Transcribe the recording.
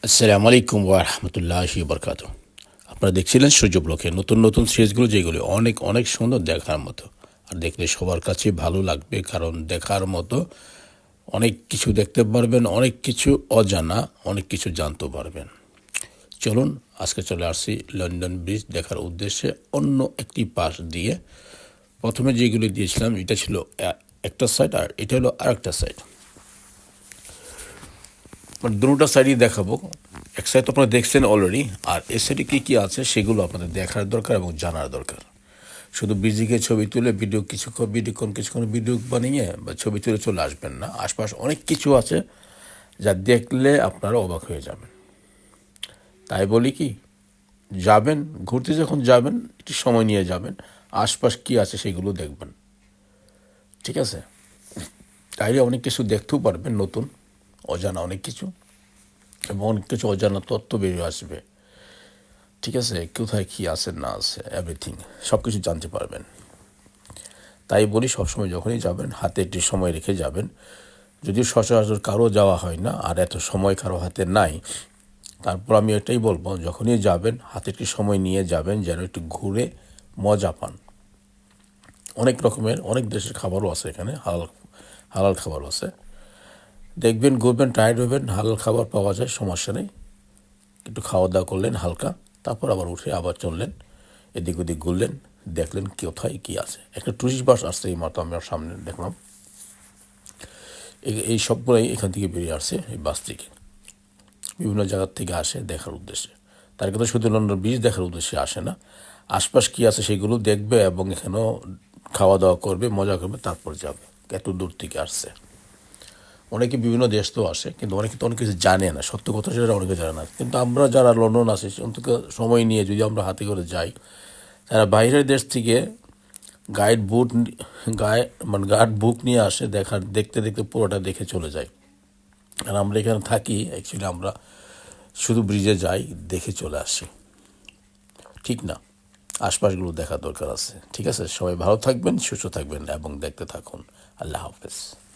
আসসালামু আলাইকুম ওয়া রাহমাতুল্লাহি ওয়া বারাকাতুহু। আপনারা দেখছিলেন সূর্য ব্লকে নতুন নতুন সিরিজগুলো, যেগুলি অনেক অনেক সুন্দর দেখার মতো। আর দেখলে সবার কাছে ভালো লাগবে, কারণ দেখার মতো অনেক কিছু দেখতে পারবেন, অনেক কিছু অজানা, অনেক কিছু জানতে পারবেন। চলুন আজকে চলে আসছি লন্ডন ব্রিজ দেখার উদ্দেশ্যে অন্য একটি পাশ দিয়ে। প্রথমে যেগুলি দিয়েছিলাম এটা ছিল একটা সাইড, আর এটা হলো আরেকটা সাইড। মানে দুটো সাইডই দেখাবো। এক সাইড তো আপনারা দেখছেন অলরেডি, আর এ সাইডে কী কী আছে সেগুলো আপনাদের দেখার দরকার এবং জানার দরকার। শুধু বিজিকে ছবি তুলে কিছুক্ষণ ভিডিও বানিয়ে বা ছবি তুলে চলে আসবেন না। আশপাশ অনেক কিছু আছে যা দেখলে আপনারা অবাক হয়ে যাবেন। তাই বলি কি, যাবেন ঘুরতে, যখন যাবেন একটু সময় নিয়ে যাবেন, আশপাশ কী আছে সেগুলো দেখবেন, ঠিক আছে? তাইলে অনেক কিছু দেখতেও পারবেন, নতুন অজানা অনেক কিছু, এবং অনেক কিছু অজানা তথ্য বেরিয়ে আসবে, ঠিক আছে? কোথায় কী আছে না আছে এভরিথিং সব কিছু জানতে পারবেন। তাই বলি, সবসময় যখনই যাবেন হাতে একটি সময় রেখে যাবেন। যদিও সচরাচর কারো যাওয়া হয় না, আর এত সময় কারো হাতে নাই, তারপর আমি এটাই বলবো, যখনই যাবেন হাতে একটি সময় নিয়ে যাবেন, যেন একটু ঘুরে মজা পান। অনেক রকমের অনেক দেশের খাবারও আছে এখানে, হালাল হালাল খাবারও আছে। দেখবেন, ঘুরবেন, টায়ার্ড হবেন, হালাল খাবার পাওয়া যায়, সমস্যা নেই। একটু খাওয়া দাওয়া করলেন হালকা, তারপর আবার উঠে আবার চললেন, এদিক ওদিক ঘুরলেন, দেখলেন কোথায় কী আছে। একটা টুরিস্ট বাস আসছে এই মাত্র আমার সামনে দেখলাম। এই সবগুলোই এখান থেকে বেরিয়ে আসছে, এই বাস থেকে বিভিন্ন জায়গার থেকে আসে দেখার উদ্দেশ্যে। তার কথা শুধু লন্ডন ব্রিজ দেখার উদ্দেশ্যে আসে না, আশপাশ কী আছে সেগুলো দেখবে এবং এখানেও খাওয়া দাওয়া করবে, মজা করবে, তারপর যাবে। এত দূর থেকে আসছে। অনেকে বিভিন্ন দেশ তো আসে, কিন্তু অনেকে তো অনেক কিছু জানে না, সত্য কথা সেটা অনেকে জানে না। কিন্তু আমরা যারা লন্ডন আসি, অন্তত সময় নিয়ে যদি আমরা হাতে করে যাই, তারা বাইরের দেশ থেকে গাইড বুক গাইড বুক নিয়ে আসে, দেখতে দেখতে পুরোটা দেখে চলে যায়। আর আমরা এখানে থাকি, অ্যাকচুয়ালি আমরা শুধু ব্রিজে যাই, দেখে চলে আসি, ঠিক না? আশপাশগুলো দেখার দরকার আছে, ঠিক আছে? সবাই ভালো থাকবেন, সুস্থ থাকবেন এবং দেখতে থাকুন। আল্লাহ হাফেজ।